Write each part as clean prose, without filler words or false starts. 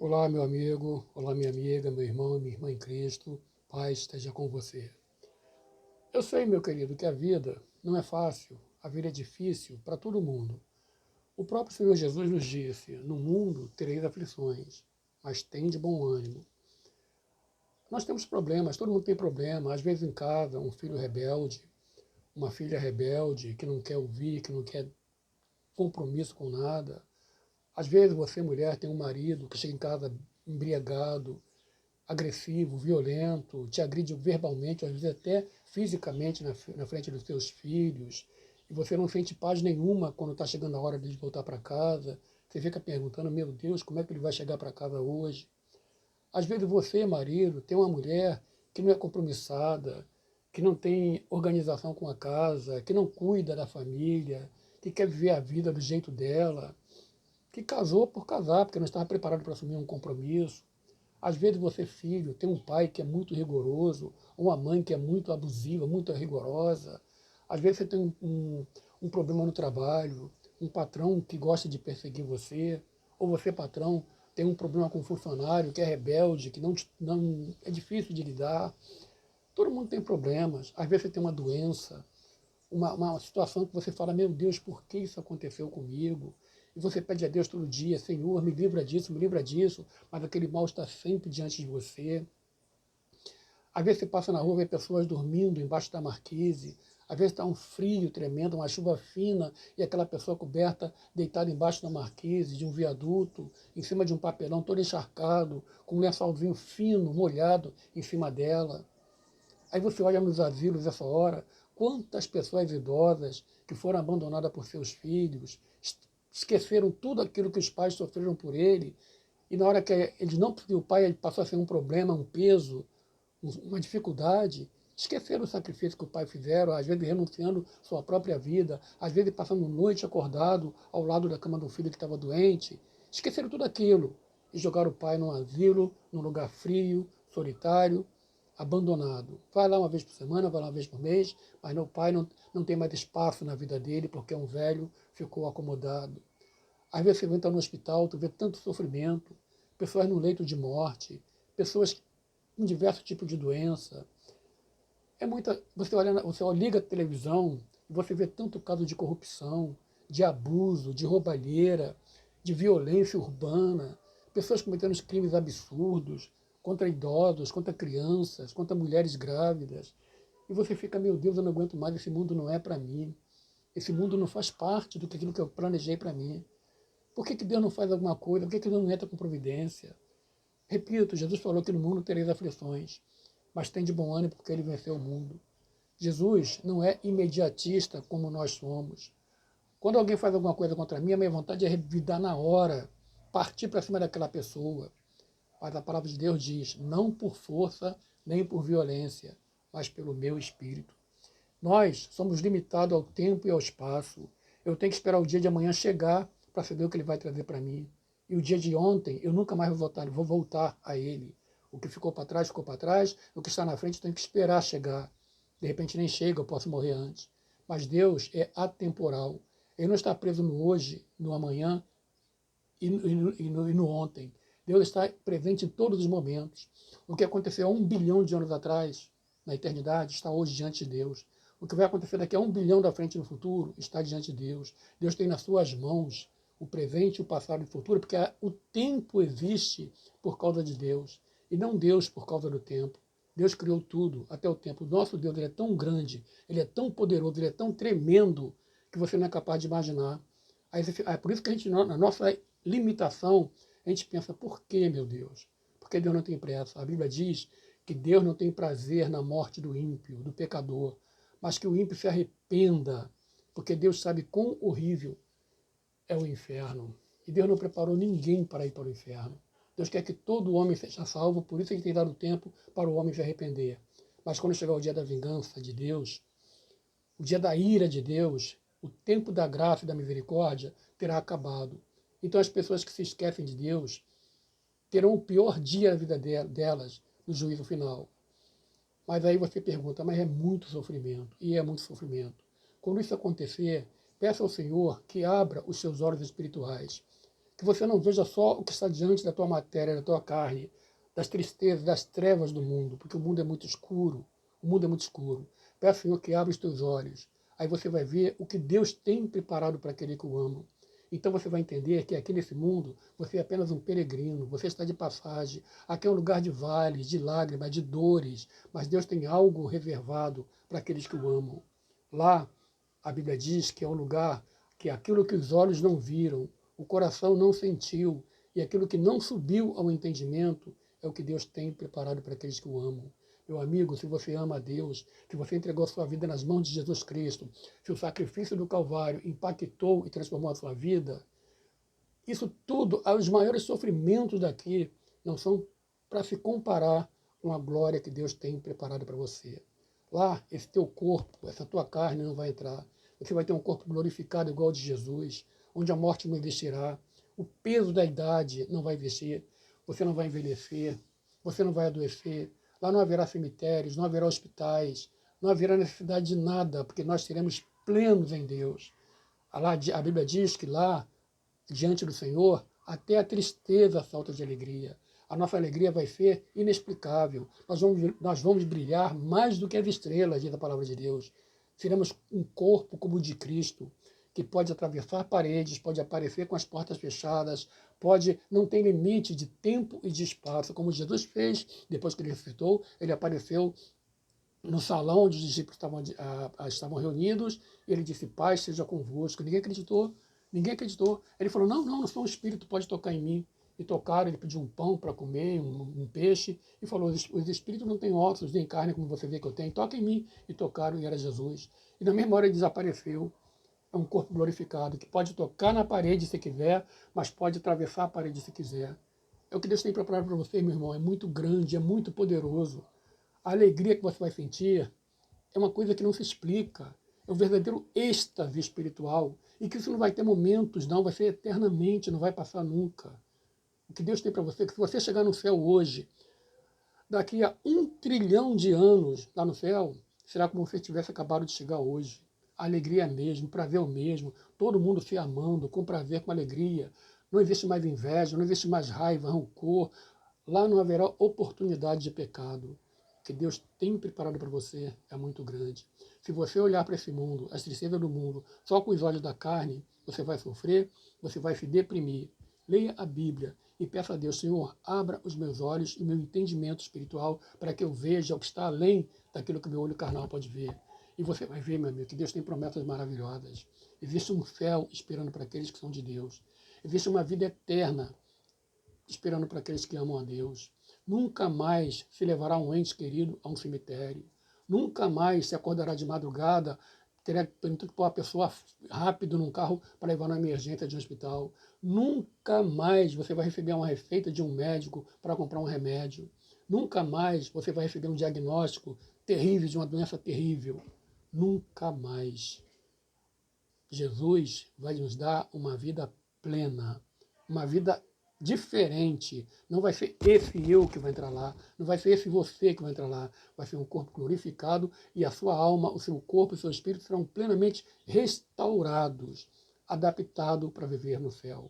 Olá, meu amigo, olá, minha amiga, meu irmão, minha irmã em Cristo, paz esteja com você. Eu sei, meu querido, que a vida não é fácil, a vida é difícil para todo mundo. O próprio Senhor Jesus nos disse: no mundo tereis aflições, mas tende bom ânimo. Nós temos problemas, todo mundo tem problema, às vezes em casa, um filho rebelde, uma filha rebelde, que não quer ouvir, que não quer compromisso com nada. Às vezes você, mulher, tem um marido que chega em casa embriagado, agressivo, violento, te agride verbalmente, às vezes até fisicamente na frente dos seus filhos, e você não sente paz nenhuma quando está chegando a hora de voltar para casa. Você fica perguntando: meu Deus, como é que ele vai chegar para casa hoje? Às vezes você, marido, tem uma mulher que não é compromissada, que não tem organização com a casa, que não cuida da família, que quer viver a vida do jeito dela, que casou por casar, porque não estava preparado para assumir um compromisso. Às vezes você, filho, tem um pai que é muito rigoroso, ou uma mãe que é muito abusiva, muito rigorosa. Às vezes você tem um problema no trabalho, um patrão que gosta de perseguir você, ou você, patrão, tem um problema com um funcionário que é rebelde, que não é difícil de lidar. Todo mundo tem problemas. Às vezes você tem uma doença, uma situação que você fala: meu Deus, por que isso aconteceu comigo? E você pede a Deus todo dia: Senhor, me livra disso, mas aquele mal está sempre diante de você. Às vezes você passa na rua e vê pessoas dormindo embaixo da marquise, às vezes está um frio tremendo, uma chuva fina, e aquela pessoa coberta, deitada embaixo da marquise, de um viaduto, em cima de um papelão todo encharcado, com um lençolzinho fino, molhado em cima dela. Aí você olha nos asilos essa hora, quantas pessoas idosas que foram abandonadas por seus filhos, esqueceram tudo aquilo que os pais sofreram por ele, e na hora que eles não o pai passou a ser um problema, um peso, uma dificuldade, esqueceram o sacrifício que o pai fizeram, às vezes renunciando sua própria vida, às vezes passando noite acordado ao lado da cama do filho que estava doente, esqueceram tudo aquilo e jogaram o pai num asilo, num lugar frio, solitário, abandonado. Vai lá uma vez por semana, vai lá uma vez por mês, mas o pai não tem mais espaço na vida dele porque é um velho, ficou acomodado. Às vezes você entra no hospital, tu vê tanto sofrimento, pessoas no leito de morte, pessoas com diversos tipos de doença. É muita. Você liga a televisão e você vê tanto caso de corrupção, de abuso, de roubalheira, de violência urbana, pessoas cometendo crimes absurdos contra idosos, contra crianças, contra mulheres grávidas. E você fica: meu Deus, eu não aguento mais, esse mundo não é para mim. Esse mundo não faz parte do que aquilo que eu planejei para mim. Por que Deus não faz alguma coisa? Por que Deus não entra com providência? Repito, Jesus falou que no mundo tereis aflições, mas tem de bom ânimo porque ele venceu o mundo. Jesus não é imediatista como nós somos. Quando alguém faz alguma coisa contra mim, a minha vontade é revidar na hora, partir para cima daquela pessoa. Mas a palavra de Deus diz: não por força nem por violência, mas pelo meu espírito. Nós somos limitados ao tempo e ao espaço. Eu tenho que esperar o dia de amanhã chegar para saber o que ele vai trazer para mim. E o dia de ontem, eu nunca mais vou voltar a ele. O que ficou para trás, ficou para trás. O que está na frente, eu tenho que esperar chegar. De repente nem chega, eu posso morrer antes. Mas Deus é atemporal. Ele não está preso no hoje, no amanhã e no ontem. Deus está presente em todos os momentos. O que aconteceu há 1 bilhão de anos atrás, na eternidade, está hoje diante de Deus. O que vai acontecer daqui a 1 bilhão da frente no futuro está diante de Deus. Deus tem nas suas mãos o presente, o passado e o futuro, porque o tempo existe por causa de Deus, e não Deus por causa do tempo. Deus criou tudo, até o tempo. O nosso Deus, ele é tão grande, ele é tão poderoso, ele é tão tremendo, que você não é capaz de imaginar. É por isso que a gente, na nossa limitação, a gente pensa: por que, meu Deus? Porque Deus não tem pressa. A Bíblia diz que Deus não tem prazer na morte do ímpio, do pecador, mas que o ímpio se arrependa, porque Deus sabe quão horrível é o inferno. E Deus não preparou ninguém para ir para o inferno. Deus quer que todo homem seja salvo, por isso Ele tem dado tempo para o homem se arrepender. Mas quando chegar o dia da vingança de Deus, o dia da ira de Deus, o tempo da graça e da misericórdia terá acabado. Então as pessoas que se esquecem de Deus terão o pior dia da vida delas no juízo final. Mas aí você pergunta: mas é muito sofrimento. E é muito sofrimento. Quando isso acontecer, peça ao Senhor que abra os seus olhos espirituais, Que você não veja só o que está diante da tua matéria, da tua carne, das tristezas, das trevas do mundo, porque o mundo é muito escuro. O mundo é muito escuro. Peço, Senhor, que abra os teus olhos. Aí você vai ver o que Deus tem preparado para aquele que o ama. Então você vai entender que aqui nesse mundo você é apenas um peregrino, você está de passagem. Aqui é um lugar de vales, de lágrimas, de dores, mas Deus tem algo reservado para aqueles que o amam. Lá, a Bíblia diz que é um lugar que aquilo que os olhos não viram, o coração não sentiu, e aquilo que não subiu ao entendimento é o que Deus tem preparado para aqueles que o amam. Meu amigo, se você ama a Deus, se você entregou a sua vida nas mãos de Jesus Cristo, se o sacrifício do Calvário impactou e transformou a sua vida, isso tudo, os maiores sofrimentos daqui, não são para se comparar com a glória que Deus tem preparado para você. Lá, esse teu corpo, essa tua carne não vai entrar. Você vai ter um corpo glorificado igual ao de Jesus, onde a morte não existirá, o peso da idade não vai existir, você não vai envelhecer, você não vai adoecer. Lá não haverá cemitérios, não haverá hospitais, não haverá necessidade de nada, porque nós seremos plenos em Deus. Lá, a Bíblia diz que lá, diante do Senhor, até a tristeza salta de alegria. A nossa alegria vai ser inexplicável. Nós vamos brilhar mais do que as estrelas, diz a palavra de Deus. Seremos um corpo como o de Cristo, que pode atravessar paredes, pode aparecer com as portas fechadas, não tem limite de tempo e de espaço, como Jesus fez depois que ele ressuscitou. Ele apareceu no salão onde os discípulos estavam reunidos, e ele disse: Pai, seja convosco. Ninguém acreditou. Ninguém acreditou. Ele falou: não sou um espírito, pode tocar em mim. E tocaram, ele pediu um pão para comer, um peixe, e falou: os espíritos não têm ossos nem carne como você vê que eu tenho, toca em mim. E tocaram, e era Jesus. E na mesma hora ele desapareceu. É um corpo glorificado, que pode tocar na parede se quiser, mas pode atravessar a parede se quiser. É o que Deus tem preparado para você, meu irmão. É muito grande, é muito poderoso. A alegria que você vai sentir é uma coisa que não se explica. É um verdadeiro êxtase espiritual. E que isso não vai ter momentos, não. Vai ser eternamente, não vai passar nunca. O que Deus tem para você é que se você chegar no céu hoje, daqui a 1 trilhão de anos lá no céu, será como se tivesse acabado de chegar hoje. A alegria é a mesma, o prazer é o mesmo. Todo mundo se amando, com prazer, com alegria. Não existe mais inveja, não existe mais raiva, rancor. Lá não haverá oportunidade de pecado. O que Deus tem preparado para você é muito grande. Se você olhar para esse mundo, as tristezas do mundo, só com os olhos da carne, você vai sofrer, você vai se deprimir. Leia a Bíblia e peça a Deus: Senhor, abra os meus olhos e meu entendimento espiritual para que eu veja o que está além daquilo que meu olho carnal pode ver. E você vai ver, meu amigo, que Deus tem promessas maravilhosas. Existe um céu esperando para aqueles que são de Deus. Existe uma vida eterna esperando para aqueles que amam a Deus. Nunca mais se levará um ente querido a um cemitério. Nunca mais se acordará de madrugada, terá que pôr a pessoa rápido num carro para levar na emergência de um hospital. Nunca mais você vai receber uma receita de um médico para comprar um remédio. Nunca mais você vai receber um diagnóstico terrível de uma doença terrível. Nunca mais. Jesus vai nos dar uma vida plena, uma vida diferente. Não vai ser esse eu que vai entrar lá, não vai ser esse você que vai entrar lá. Vai ser um corpo glorificado e a sua alma, o seu corpo e o seu espírito serão plenamente restaurados, adaptados para viver no céu.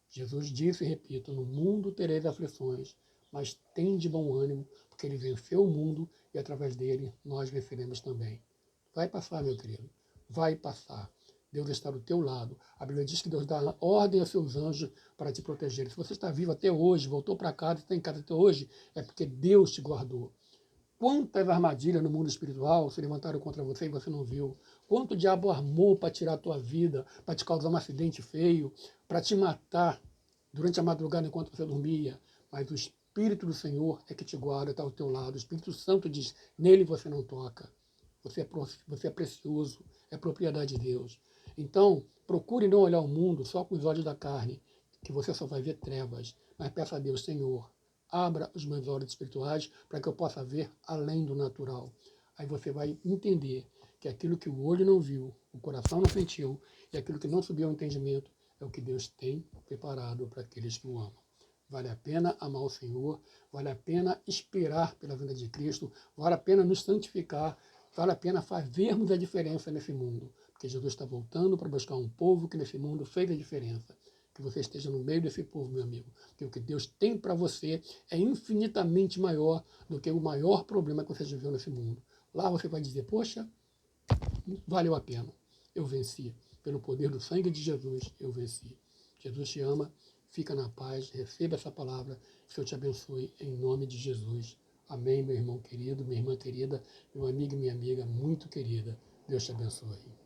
Jesus disse e repito: no mundo tereis aflições, mas tende bom ânimo, porque ele venceu o mundo e através dele nós venceremos também. Vai passar, meu querido, vai passar. Deus está do teu lado. A Bíblia diz que Deus dá ordem aos seus anjos para te proteger. Se você está vivo até hoje, voltou para casa, está em casa até hoje, é porque Deus te guardou. Quantas armadilhas no mundo espiritual se levantaram contra você e você não viu? Quanto o diabo armou para tirar a tua vida, para te causar um acidente feio, para te matar durante a madrugada enquanto você dormia? Mas o Espírito do Senhor é que te guarda, está ao teu lado. O Espírito Santo diz: nele você não toca. Você é precioso, é propriedade de Deus. Então, procure não olhar o mundo só com os olhos da carne, que você só vai ver trevas. Mas peça a Deus: Senhor, abra os meus olhos espirituais para que eu possa ver além do natural. Aí você vai entender que aquilo que o olho não viu, o coração não sentiu, e aquilo que não subiu ao entendimento, é o que Deus tem preparado para aqueles que o amam. Vale a pena amar o Senhor, vale a pena esperar pela vinda de Cristo, vale a pena nos santificar, vale a pena fazermos a diferença nesse mundo, porque Jesus está voltando para buscar um povo que nesse mundo fez a diferença. que você esteja no meio desse povo, meu amigo, que o que Deus tem para você é infinitamente maior do que o maior problema que você já viu nesse mundo. Lá você vai dizer, poxa, valeu a pena, eu venci. Pelo poder do sangue de Jesus, eu venci. Jesus te ama, fica na paz, receba essa palavra, que o Senhor te abençoe, em nome de Jesus. Amém, meu irmão querido, minha irmã querida, meu amigo e minha amiga muito querida. Deus te abençoe.